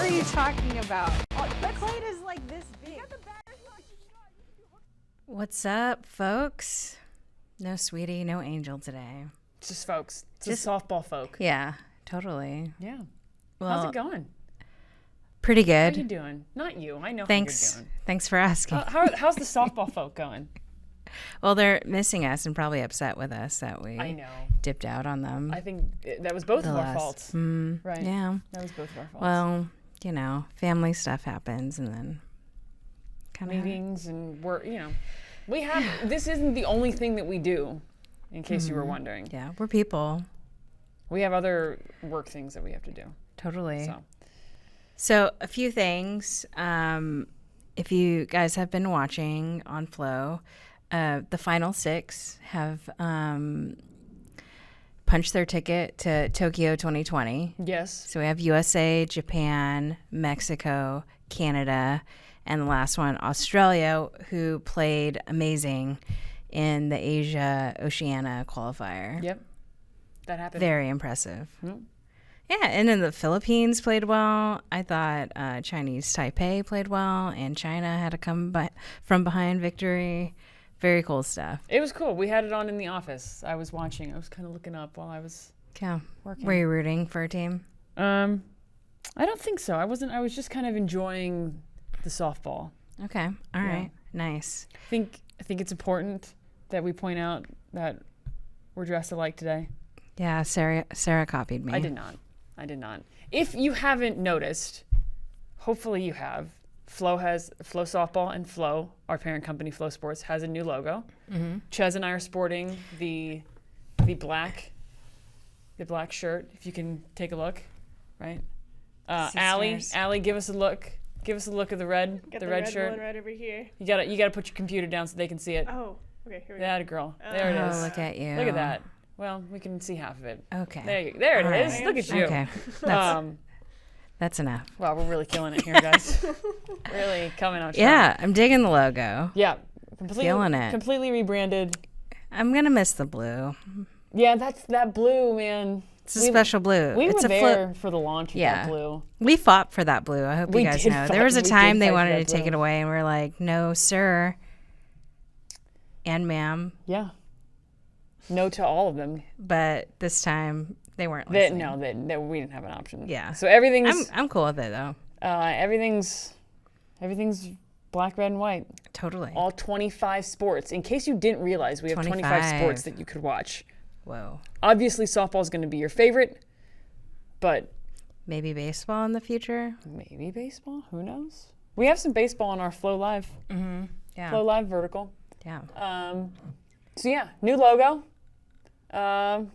are you talking about? The plate is like this big. What's up, folks? No sweetie, no angel today. It's just folks. It's just softball folk. Yeah, totally. Yeah. Well, how's it going? Pretty good. How you doing? Not you. I know Thanks. how you're doing. Thanks for asking. How's the softball folk going? Well, they're missing us and probably upset with us that we dipped out on them. I think that was both of our faults. Right. Yeah. That was both of our faults. Well, you know, family stuff happens and then kind of meetings and work, you know. We have, this isn't the only thing that we do, in case you were wondering. Yeah, we're people. We have other work things that we have to do. Totally. So a few things. If you guys have been watching on Flo, the final six have punched their ticket to Tokyo 2020. Yes. So we have USA, Japan, Mexico, Canada, and the last one, Australia, who played amazing in the Asia-Oceania qualifier. Yep. That happened. Very impressive. Mm. Yeah, and then the Philippines played well. I thought Chinese Taipei played well, and China had a from behind victory. Very cool stuff. It was cool. We had it on in the office. I was watching. I was kind of looking up while I was working. Were you rooting for a team? I don't think so. I wasn't. I was just kind of enjoying the softball. Okay. All right. Nice. I think it's important that we point out that we're dressed alike today. Yeah, Sarah copied me. I did not. If you haven't noticed, hopefully you have. FloSoftball and Flo, our parent company, Flo Sports, has a new logo. Mm-hmm. Chez and I are sporting the black shirt. If you can take a look, right? Allie, give us a look. Give us a look of the red, the red shirt. One right over here. You gotta put your computer down so they can see it. Oh, okay. Here we go. That girl. There it is. Oh, look at you. Look at that. Well, we can see half of it. Okay. There it is. Right. Look at you. Okay. That's enough. Wow, we're really killing it here, guys. Really coming out strong. Yeah, I'm digging the logo. Yeah. Feeling it. Completely rebranded. I'm going to miss the blue. Yeah, that blue, man. It's a special blue. We were there for the launch of that blue. We fought for that blue. I hope you guys know. There was a time they wanted to take it away, and we were like, no, sir. And ma'am. Yeah. No to all of them. But this time, they weren't listening. We didn't have an option. Yeah. So everything's... I'm cool with it, though. Everything's black, red, and white. Totally. All 25 sports. In case you didn't realize, we have 25 sports that you could watch. Whoa. Obviously, softball is going to be your favorite, but... Maybe baseball in the future? Maybe baseball? Who knows? We have some baseball on our Flow Live. Mm-hmm. Yeah. Flow Live vertical. Yeah. So yeah, new logo. Let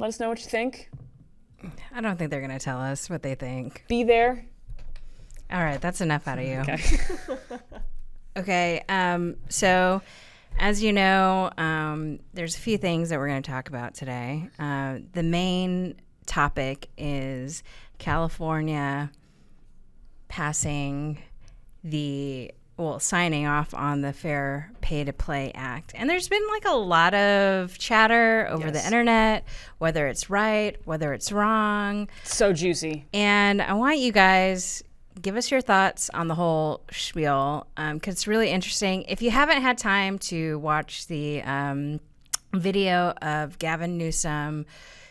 us know what you think. I don't think they're going to tell us what they think. Be there. All right, that's enough out of you. Okay. Okay, so as you know, there's a few things that we're going to talk about today. The main topic is California signing off on the Fair Pay to Play Act. And there's been like a lot of chatter over the internet, whether it's right, whether it's wrong. So juicy. And I want you guys, give us your thoughts on the whole spiel, because it's really interesting. If you haven't had time to watch the video of Gavin Newsom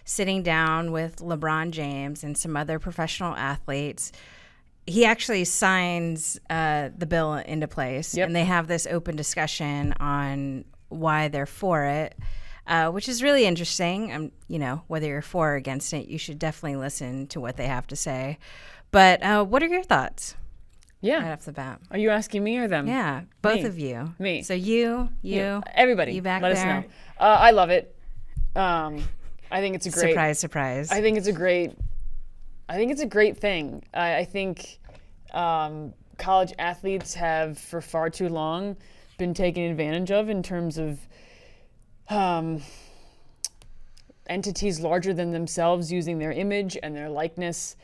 sitting down with LeBron James and some other professional athletes, he actually signs the bill into place, and they have this open discussion on why they're for it, which is really interesting. Whether you're for or against it, you should definitely listen to what they have to say. But what are your thoughts? Yeah. Right off the bat. Are you asking me or them? Yeah, both of you. Me. So you, everybody. you back Let there. us know. I love it. I think it's a great surprise. I think it's a great thing. I think college athletes have for far too long been taken advantage of in terms of entities larger than themselves using their image and their likeness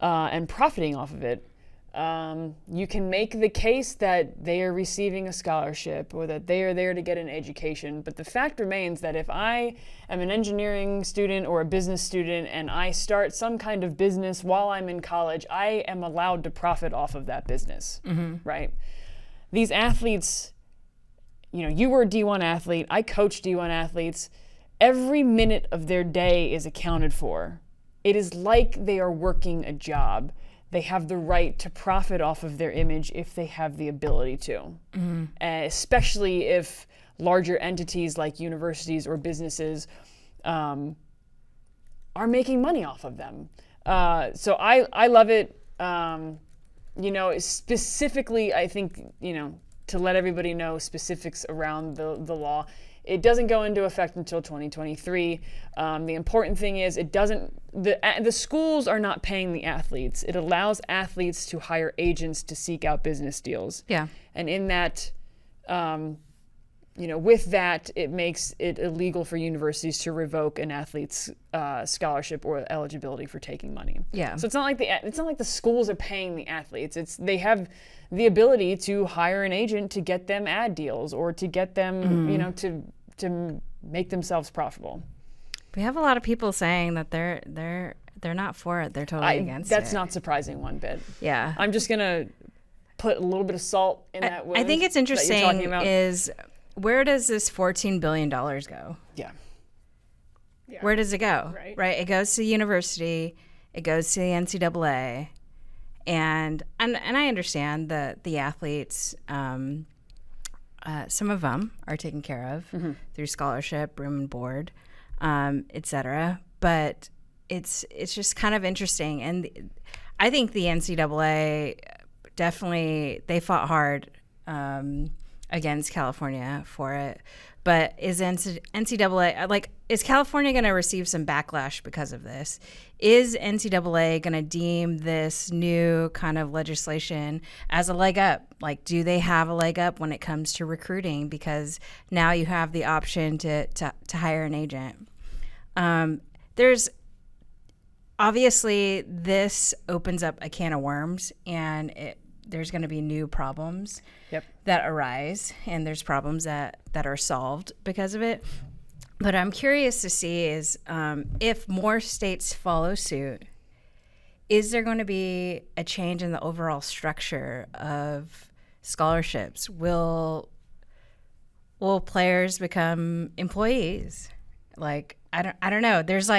and profiting off of it. You can make the case that they are receiving a scholarship or that they are there to get an education, but the fact remains that if I am an engineering student or a business student and I start some kind of business while I'm in college, I am allowed to profit off of that business, right? These athletes, you were a D1 athlete, I coach D1 athletes. Every minute of their day is accounted for. It is like they are working a job. They have the right to profit off of their image if they have the ability to, especially if larger entities like universities or businesses are making money off of them. So I love it. Specifically, I think, to let everybody know specifics around the law. It doesn't go into effect until 2023. The important thing is the schools are not paying the athletes. It allows athletes to hire agents to seek out business deals. Yeah. And in that, with that, it makes it illegal for universities to revoke an athlete's scholarship or eligibility for taking money. Yeah. So it's not like the schools are paying the athletes. They have the ability to hire an agent to get them ad deals or to get them, to make themselves profitable. We have a lot of people saying that they're not for it. They're totally against it. That's not surprising one bit. Yeah. I'm just gonna put a little bit of salt in that wound. I think it's interesting that you're talking about. Is where does this $14 billion go? Yeah. Where does it go? Right. It goes to the university. It goes to the NCAA. And I understand that the athletes, some of them are taken care of through scholarship, room and board, et cetera. But it's just kind of interesting. And I think the NCAA definitely, they fought hard against California for it. But is NCAA, is California going to receive some backlash because of this? Is NCAA going to deem this new kind of legislation as a leg up? Do they have a leg up when it comes to recruiting? Because now you have the option to hire an agent. There's obviously, this opens up a can of worms, and there's going to be new problems that arise, and there's problems that are solved because of it. But I'm curious to see is if more states follow suit, is there going to be a change in the overall structure of scholarships? Will players become employees? I don't know. There's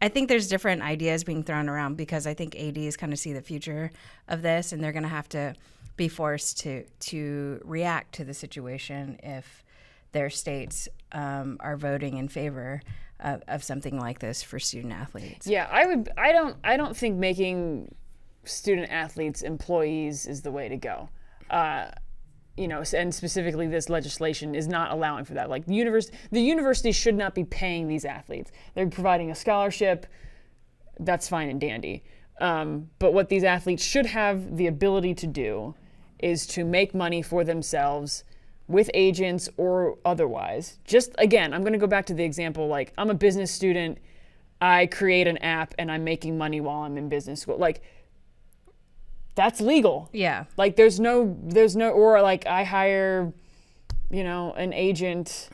I think there's different ideas being thrown around because I think ADs kind of see the future of this, and they're going to have to be forced to react to the situation if their states are voting in favor of something like this for student athletes. Yeah, I don't think making student athletes employees is the way to go. And specifically this legislation is not allowing for that. The university should not be paying these athletes. They're providing a scholarship. That's fine and dandy. But what these athletes should have the ability to do is to make money for themselves with agents or otherwise. Just, again, I'm going to go back to the example, I'm a business student, I create an app, and I'm making money while I'm in business school. That's legal. Yeah. There's no, or I hire, an agent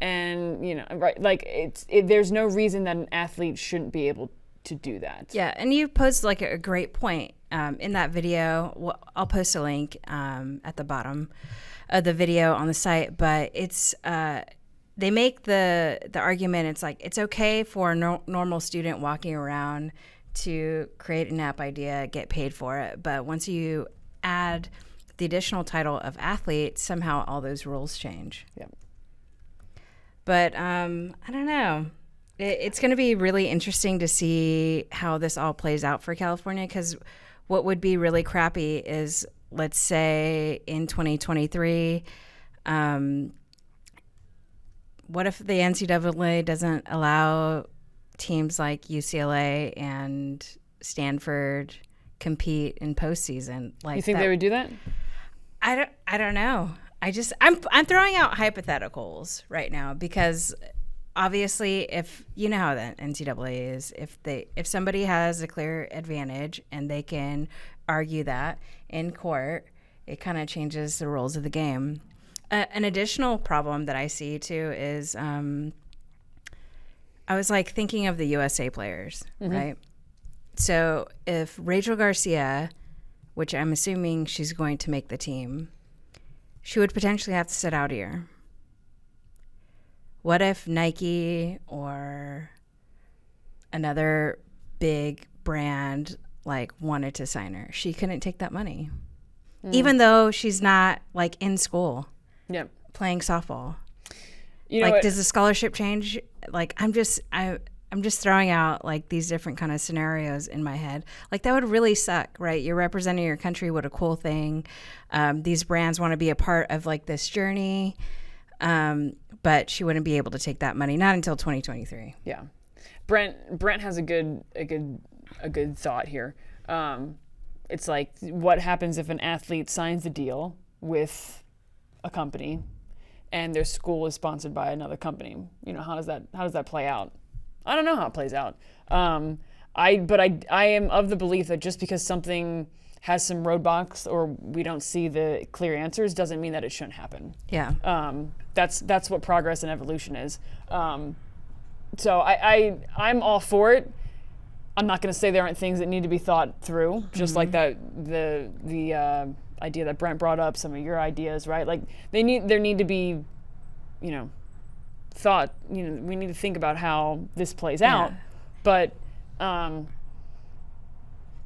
and, right. There's no reason that an athlete shouldn't be able to do that. Yeah. And you posed a great point in that video. I'll post a link at the bottom of the video on the site, but it's, they make the argument. It's okay for a normal student walking around to create an app idea, get paid for it. But once you add the additional title of athlete, somehow all those rules change. Yeah. But I don't know. It's going to be really interesting to see how this all plays out for California, because what would be really crappy is, let's say in 2023, what if the NCAA doesn't allow teams like UCLA and Stanford compete in postseason? You think they would do that? I don't know. I'm throwing out hypotheticals right now because obviously, if you know how the NCAA is, if somebody has a clear advantage and they can argue that in court, it kind of changes the rules of the game. An additional problem that I see too is I was like thinking of the USA players, right? So if Rachel Garcia, which I'm assuming she's going to make the team, she would potentially have to sit out a year. What if Nike or another big brand like wanted to sign her? She couldn't take that money, even though she's not like in school playing softball. You know, like, does the scholarship change? Like, I'm just throwing out like these different kind of scenarios in my head. Like, that would really suck, right? You're representing your country. What a cool thing. These brands want to be a part of like this journey. But she wouldn't be able to take that money, not until 2023. Yeah. Brent has a good thought here. It's like, what happens if an athlete signs a deal with a company and their school is sponsored by another company? You know, how does that play out? I don't know how it plays out. I am of the belief that just because something has some roadblocks or we don't see the clear answers doesn't mean that it shouldn't happen. Yeah. That's what progress and evolution is. So I'm all for it. I'm not going to say there aren't things that need to be thought through, just like that the idea that Brent brought up, some of your ideas, right? Like there need to be, you know, thought. You know, we need to think about how this plays out, but.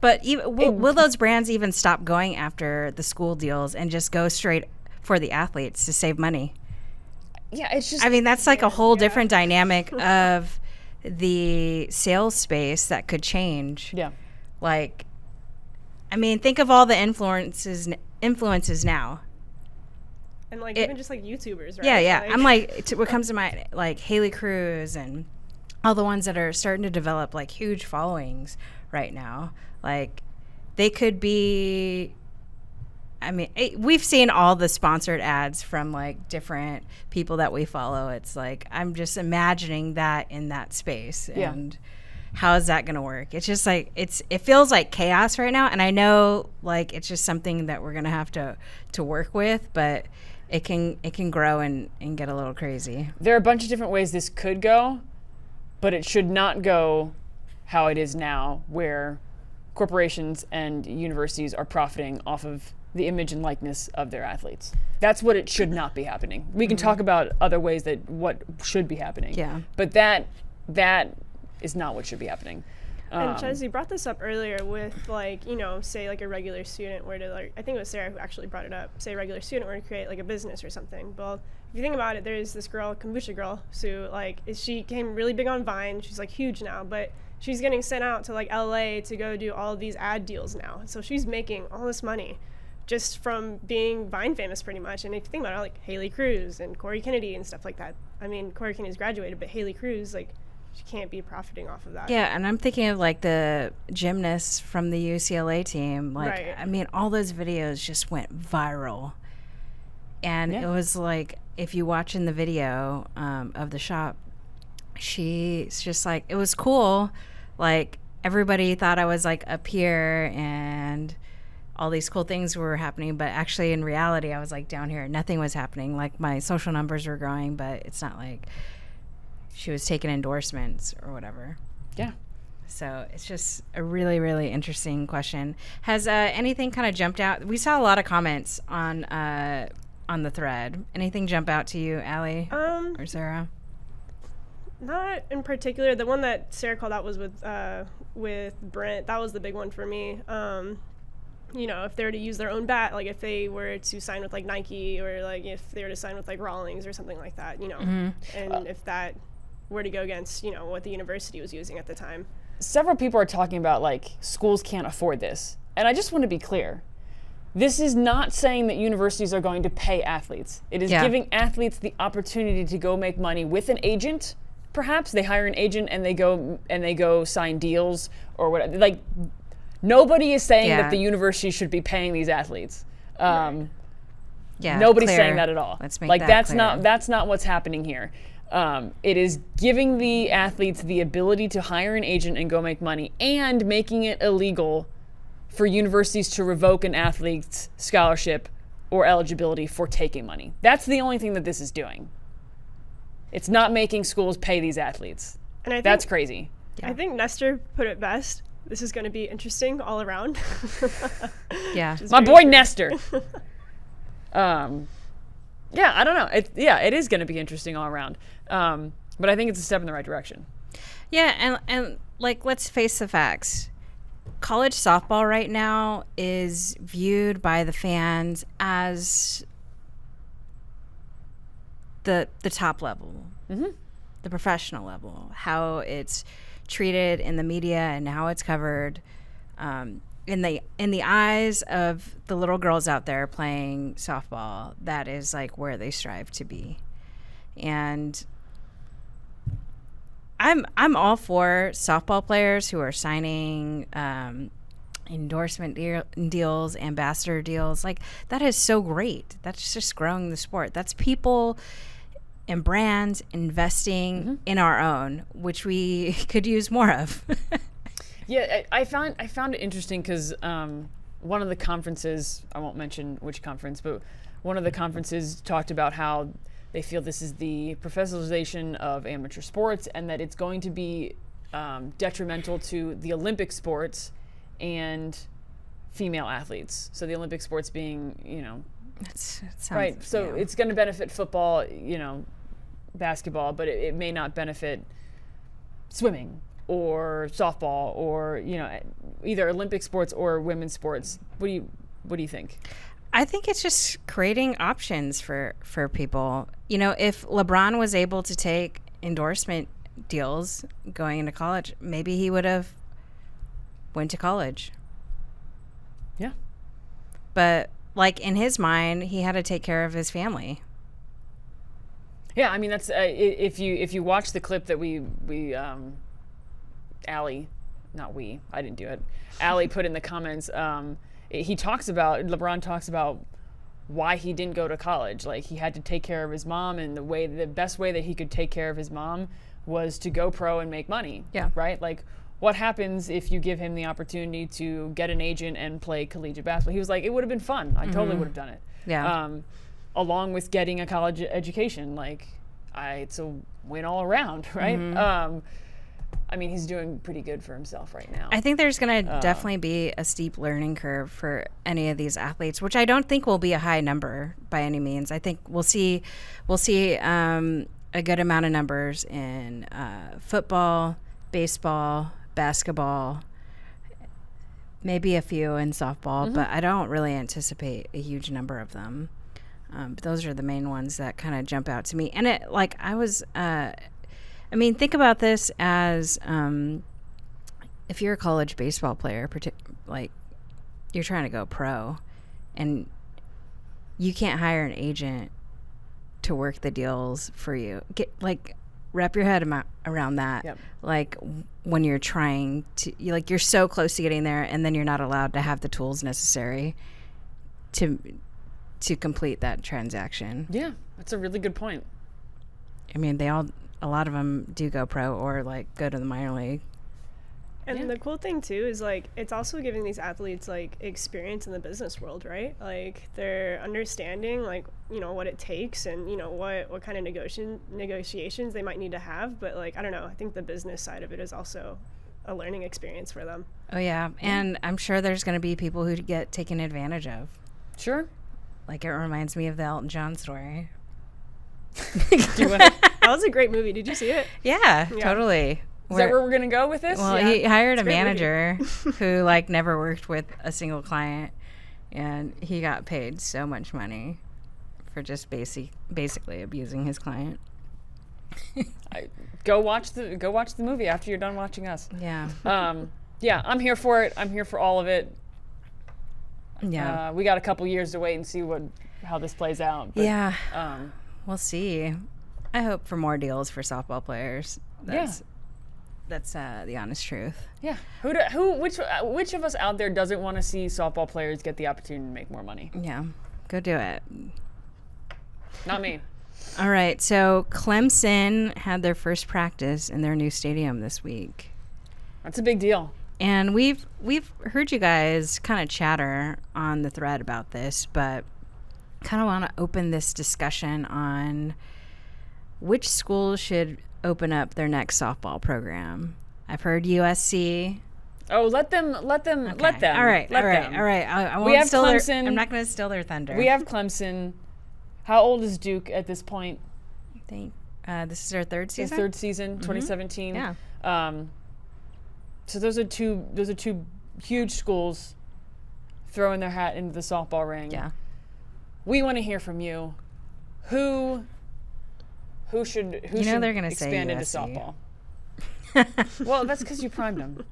But will those brands even stop going after the school deals and just go straight for the athletes to save money? Yeah, it's just. I mean, that's like a whole different dynamic of the sales space that could change. Yeah. Like, I mean, think of all the influences now. And like even just like YouTubers, right? Yeah. Like, I'm like, what comes to mind, like Haley Cruz and all the ones that are starting to develop like huge followings right now. Like, they could be. I mean, we've seen all the sponsored ads from like different people that we follow. It's like, I'm just imagining that in that space. And how is that going to work? It's just like, it feels like chaos right now. And I know like it's just something that we're going to have to work with, but it can grow and get a little crazy. There are a bunch of different ways this could go, but it should not go how it is now, where corporations and universities are profiting off of the image and likeness of their athletes. That's what it should not be happening. We can talk about other ways that what should be happening. Yeah. But that is not what should be happening. And Chez, you brought this up earlier with like, you know, say like a regular student were to like, I think it was Sarah who actually brought it up, say a regular student were to create like a business or something. Well, if you think about it, there's this girl, Kombucha Girl, who like, she came really big on Vine. She's like huge now, but she's getting sent out to like LA to go do all of these ad deals now. So she's making all this money just from being Vine famous pretty much. And if you think about it, like Haley Cruz and Corey Kennedy and stuff like that. I mean, Corey Kennedy's graduated, but Haley Cruz, like, she can't be profiting off of that. Yeah, and I'm thinking of like the gymnasts from the UCLA team. Like, I mean, all those videos just went viral. And it was like, if you watch in the video of the shop, she's just like, it was cool. Like, everybody thought I was like up here and all these cool things were happening, but actually in reality I was like down here. Nothing was happening. Like, my social numbers were growing, but it's not like she was taking endorsements or whatever. Yeah. So it's just a really, really interesting question. Has anything kind of jumped out? We saw a lot of comments on the thread. Anything jump out to you, Allie or Sarah? Not in particular. The one that Sarah called out was with Brent. That was the big one for me. You know, if they were to use their own bat, like if they were to sign with like Nike or like if they were to sign with like Rawlings or something like that, you know, and if that were to go against, you know, what the university was using at the time. Several people are talking about like schools can't afford this. And I just want to be clear. This is not saying that universities are going to pay athletes. It is giving athletes the opportunity to go make money with an agent. Perhaps they hire an agent and they go sign deals or whatever. Like, nobody is saying that the university should be paying these athletes. Nobody's saying that at all. Let's make like that that's clear. That's not what's happening here. It is giving the athletes the ability to hire an agent and go make money, and making it illegal for universities to revoke an athlete's scholarship or eligibility for taking money. That's the only thing that this is doing. It's not making schools pay these athletes. And I think, that's crazy. I think Nestor put it best. This is going to be interesting all around. Yeah. My boy Nestor. Yeah, I don't know. It is going to be interesting all around. But I think it's a step in the right direction. Yeah, and like, let's face the facts. College softball right now is viewed by the fans as the top level, the professional level, how it's treated in the media and how it's covered. In the eyes of the little girls out there playing softball, that is like where they strive to be. And I'm all for softball players who are signing endorsement deals, ambassador deals. Like, that is so great. That's just growing the sport. That's people and brands investing in our own, which we could use more of. Yeah, I found it interesting because one of the conferences, I won't mention which conference, but one of the conferences talked about how they feel this is the professionalization of amateur sports, and that it's going to be detrimental to the Olympic sports and female athletes. So the Olympic sports being, That sounds, right. So it's going to benefit football, basketball, but it may not benefit swimming or softball or either Olympic sports or women's sports. What do you think? I think it's just creating options for people. If LeBron was able to take endorsement deals going into college, maybe he would have went to college. Yeah. But like, in his mind, he had to take care of his family. Yeah, I mean, that's if you watch the clip that we Allie, not we, I didn't do it. Allie put in the comments. LeBron talks about why he didn't go to college. Like, he had to take care of his mom, and the best way that he could take care of his mom was to go pro and make money. Yeah. Right? Like, what happens if you give him the opportunity to get an agent and play collegiate basketball? He was like, it would have been fun. I totally would have done it. Yeah. Along with getting a college education. Like, it's a win all around, right? I mean, he's doing pretty good for himself right now. I think there's going to definitely be a steep learning curve for any of these athletes, which I don't think will be a high number by any means. I think we'll see a good amount of numbers in football, baseball, basketball, maybe a few in softball, but I don't really anticipate a huge number of them. But those are the main ones that kind of jump out to me. And think about this as if you're a college baseball player, like, you're trying to go pro, and you can't hire an agent to work the deals for you. Wrap your head around that. Yep. Like, when you're trying to, you're so close to getting there, and then you're not allowed to have the tools necessary to complete that transaction. Yeah, that's a really good point. I mean, a lot of them do go pro or like go to the minor league. And the cool thing too is, like, it's also giving these athletes like experience in the business world, right? Like, they're understanding like, what it takes and what kind of negotiations they might need to have. But like, I don't know, I think the business side of it is also a learning experience for them. Oh yeah, and I'm sure there's going to be people who get taken advantage of. Sure. Like, it reminds me of the Elton John story. That was a great movie. Did you see it? Yeah. Totally. Is that where we're going to go with this? Well, he hired a manager who like never worked with a single client, and he got paid so much money for just basically abusing his client. Go watch the movie after you're done watching us. Yeah. Yeah, I'm here for it. I'm here for all of it. Yeah. We got a couple years to wait and see how this plays out. But, yeah. We'll see. I hope for more deals for softball players. That's the honest truth. Yeah. Which of us out there doesn't want to see softball players get the opportunity to make more money? Yeah. Go do it. Not me. All right. So Clemson had their first practice in their new stadium this week. That's a big deal. And we've heard you guys kind of chatter on the thread about this, but kind of want to open this discussion on which schools should open up their next softball program. I've heard USC. Oh, let them. Okay. All right. Let them. All right. I won't We have steal Clemson. I'm not going to steal their thunder. We have Clemson. How old is Duke at this point? I think this is our third His season. third season, 2017. Yeah. So those are two huge schools throwing their hat into the softball ring. Yeah. We want to hear from you. Who should they're gonna say expand into USC. softball? Well, that's because you primed them.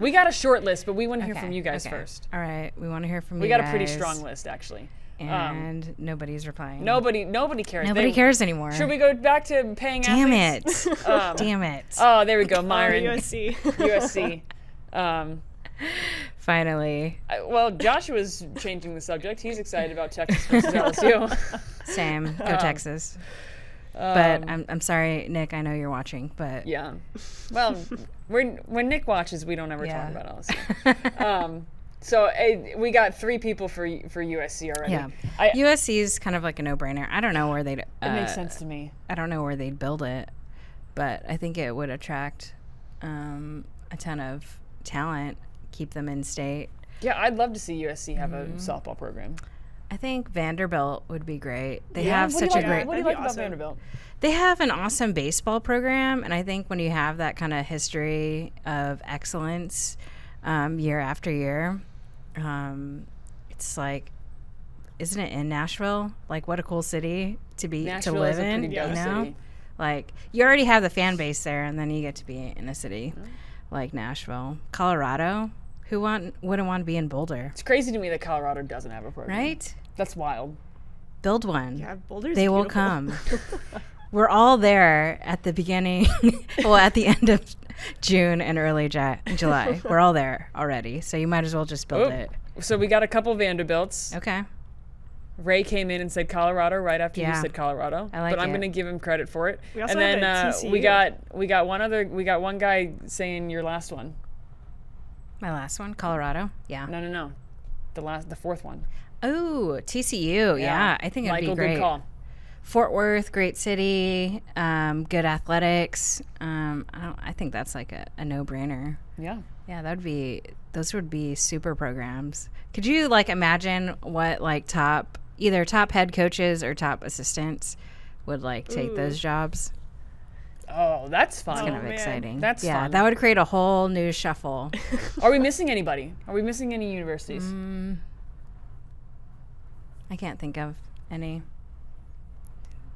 We got a short list, but we want to hear Okay, from you guys okay. first. All right. We want to hear from We you got guys. a pretty strong list, actually. And nobody's replying. Nobody cares. Nobody cares anymore. Should we go back to paying Damn athletes? it. Damn it. Oh, there we go, Myron. USC. USC. Finally. Well, Joshua's changing the subject. He's excited about Texas versus LSU. Same. Go Texas. But I'm sorry, Nick. I know you're watching, but Yeah. Well, when Nick watches, we don't ever Yeah. talk about LSU. So we got 3 people for USC already. yeah, It USC is kind of like a no-brainer. I don't know where they'd. makes sense to me. I don't know where they'd build it, but I think it would attract a ton of talent, keep them in state. Yeah, I'd love to see USC have a softball program. I think Vanderbilt would be great. They Yeah? have What do you such a like- great. What do you That'd like be about awesome. Vanderbilt? They have an awesome baseball program, and I think when you have that kind of history of excellence year after year, it's like, isn't it in Nashville? Like, what a cool city to Nashville live is a in. pretty dope you know, city. like you already have the fan base there, and then you get to be in a city like Nashville, Colorado. Who wouldn't want to be in Boulder, It's crazy to me that Colorado doesn't have a program. right? That's wild. Build one. Yeah, Boulder's They will beautiful. come. We're all there at the beginning, well, at the end of June and early July. We're all there already, so you might as well just build Oh. it. So we got a couple Vanderbilts. Okay. Ray came in and said Colorado right after you Yeah. said Colorado. I like but I'm it. going to give him credit for it. We also and then have a we TCU. got one guy saying your last one. My last one, Colorado. Yeah. No. The fourth one. Oh, TCU. Yeah, I think it'd Michael, be great. good call. Fort Worth, great city, good athletics. I think that's like a no-brainer. Yeah. Yeah, those would be super programs. Could you like imagine what like either top head coaches or top assistants would like take those jobs? Oh, that's fun. It's kind of man. exciting. That's yeah, fun. that would create a whole new shuffle. Are we missing anybody? Are we missing any universities? I can't think of any.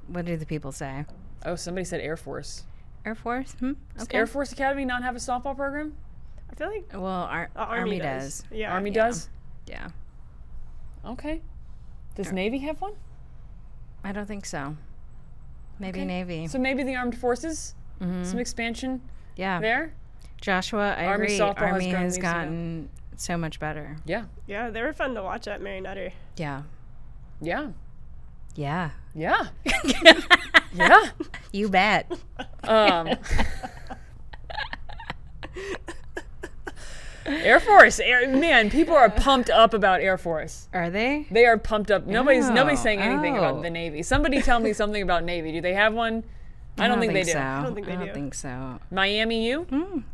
What do the people say? Oh, somebody said Air Force. Air Force? Does Air Force Academy not have a softball program? I feel like Well, Army does. Yeah. Army Yeah. does? Yeah. Okay. Does Navy have one? I don't think so. Maybe Okay. Navy. So maybe the Armed Forces? Some expansion Yeah. there? Joshua, I Army agree. softball has Army grown has leagues, yeah. gotten so much better. Yeah. Yeah, they were fun to watch at Mary Nutter. Yeah. Yeah. Yeah. Yeah. Yeah. You bet. Air Force. Man, people are pumped up about Air Force. Are they? They are pumped up. Nobody's saying anything Oh. about the Navy. Somebody tell me something about Navy. Do they have one? I don't think they do. so. don't think they I don't do. think so. Miami U?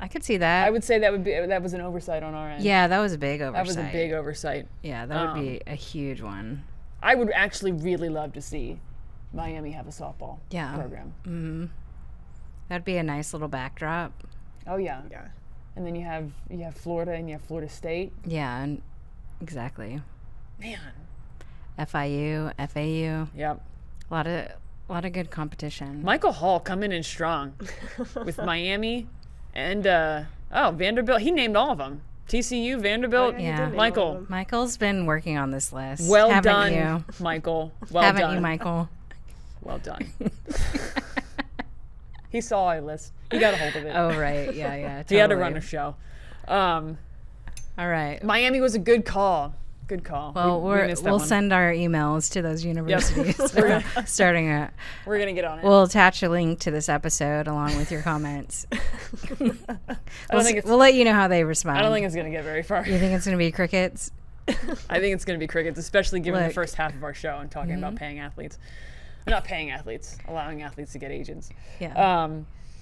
I could see that. I would say that was an oversight on our end. Yeah, that was a big That oversight. was a big oversight. Yeah, that would be a huge one. I would actually really love to see Miami have a softball Yeah. program. That'd be a nice little backdrop. Oh yeah. Yeah. And then you have Florida and you have Florida State. Yeah, and exactly. Man. FIU, FAU, Yep. a lot of good competition. Michael Hall coming in strong with Miami and Vanderbilt. He named all of them. TCU, Vanderbilt, Oh, yeah, he did name all Michael. of them. Michael's been working on this list. Well Haven't done, you? Michael. Well Haven't done. you, Michael? Well done. He saw our list. He got a hold of it. Oh, right. Yeah, yeah. He had to totally. run a show. All right. Miami was a good call. Good call. Well, we missed that we'll one. send our emails to those universities. Starting it. We're going to get on it. We'll attach a link to this episode along with your comments. think We'll let you know how they respond. I don't think it's going to get very far. You think it's going to be crickets? I think it's going to be crickets, especially given the Look. first half of our show and talking about paying athletes. Not paying athletes, allowing athletes to get agents. Yeah.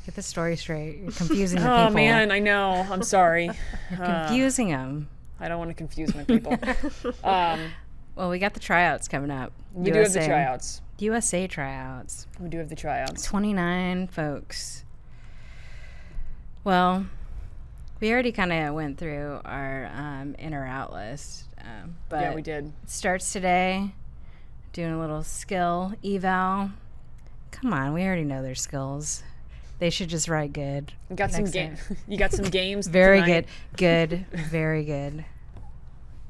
Get the story straight. You're confusing the people. Oh, man, I know. I'm sorry. You're confusing them. I don't want to confuse my people. Well, we got the tryouts coming up. We do have the tryouts. USA tryouts. We do have the tryouts. 29 folks. Well, we already kind of went through our in or out list. But Yeah, we did. it starts today. Doing a little skill eval. Come on, we already know their skills. They should just write good. You got some next games. time. You got some games. Very tonight. good. Very good.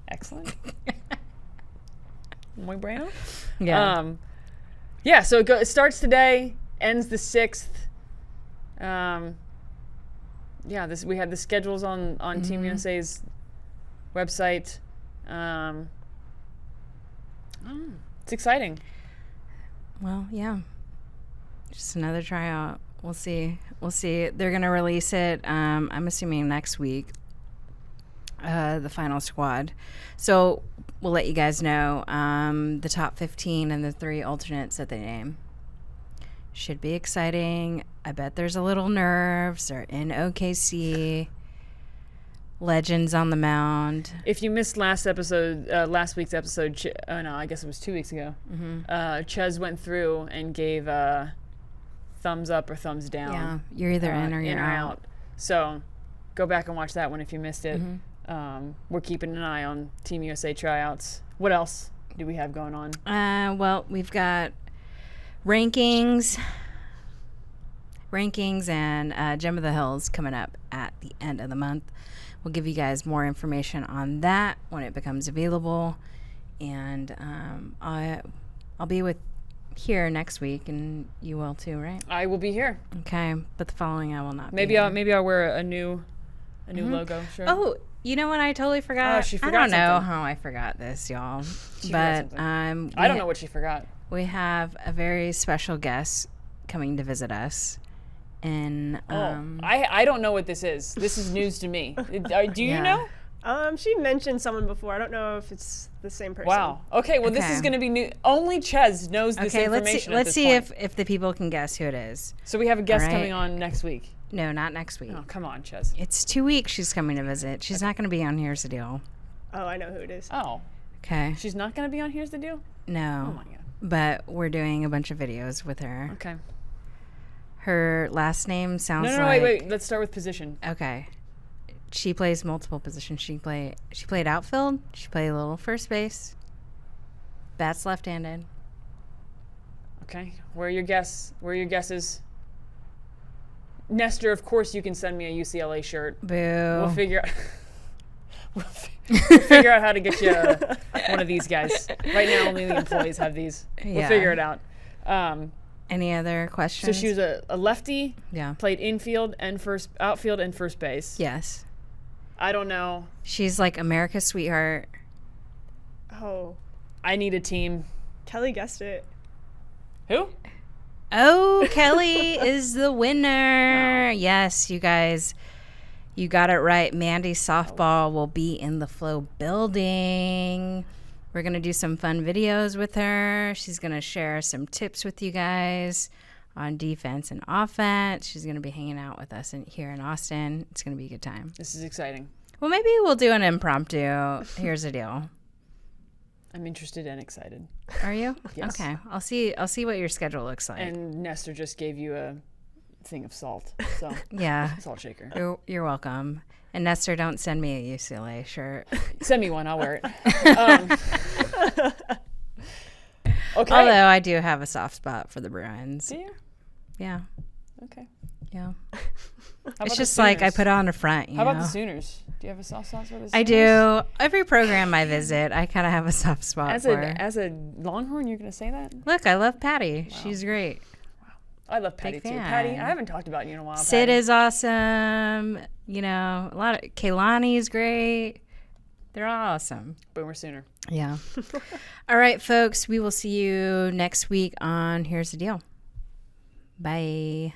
Excellent. Muy bueno. Yeah. Yeah. So it starts today, ends the 6th. Yeah. We had the schedules on Team USA's website. It's exciting. Well, yeah. Just another tryout. We'll see. They're going to release it, I'm assuming next week, the final squad. So we'll let you guys know the top 15 and the 3 alternates that they name. Should be exciting. I bet there's a little nerves. They're in OKC. Legends on the mound. If you missed last week's episode, I guess it was 2 weeks ago. Chez went through and gave thumbs up or thumbs down. Yeah, you're either in or you're out. So go back and watch that one if you missed it. We're keeping an eye on Team USA tryouts. What else do we have going on? Well, we've got rankings and Gem of the Hills coming up at the end of the month. We'll give you guys more information on that when it becomes available. And I'll be here next week, and you will too, right? I will be here. Okay, but the following I will not. Maybe be I'll here. wear a new logo. Sure. Oh, you know what? I totally forgot. Oh, she forgot I don't know something. how I forgot this, y'all. She but forgot I I don't know what she forgot. We have a very special guest coming to visit us. And I don't know what this is. This is news to me. Do you Yeah. know? She mentioned someone before. I don't know if it's the same person. Wow. Okay. Well, this Okay. is going to be new. Only Chez knows this okay, information. let's see if the people can guess who it is. So we have a guest All right. coming on next week. No, not next week. Oh, come on, Chez. It's 2 weeks she's coming to visit. She's not going to be on Here's the Deal. Oh, I know who it is. Oh, Okay. she's not going to be on Here's the Deal? No. Oh my god. But we're doing a bunch of videos with her. Okay. Her last name sounds No, like... wait. Let's start with position. Okay. She plays multiple positions. She played outfield. She played a little first base. Bats left-handed. Okay. Where are your guesses? Nestor, of course you can send me a UCLA shirt. Boo. We'll figure out how to get you one of these guys. Right now, only the employees have these. We'll Yeah. figure it out. Any other So questions? she was a lefty, Yeah. played outfield and first base. Yes. I don't know. She's like America's sweetheart. Oh, I need a team. Kelly guessed it. Who? Oh, Kelly is the winner. Yes, you guys, you got it right. Mandy Softball will be in the Flow building. We're going to do some fun videos with her. She's going to share some tips with you guys on defense and offense. She's going to be hanging out with us here in Austin. It's going to be a good time. This is exciting. Well, maybe we'll do an impromptu. Here's the deal. I'm interested and excited. Are you? Yes. Okay. I'll see what your schedule looks like. And Nestor just gave you a thing of salt. So, Yeah. salt shaker. You're welcome. And Nestor, don't send me a UCLA shirt. Send me one. I'll wear it. Okay. Although I do have a soft spot for the Bruins. Do you? Yeah. Okay. Yeah. How about It's the just like I Sooners? put on a front, you How about know? the Sooners? Do you have a soft spot for the Sooners? I do. Every program I visit, I kind of have a soft spot As for. as a Longhorn, you're going to say that? Look, I love Patty. She's great. I love Patty too. fan. Patty, I haven't talked about you in a while. Sid Patty. is awesome. You know, a lot of Kaylani is great. They're awesome. Boomer Sooner. Yeah. All right, folks. We will see you next week on Here's the Deal. Bye.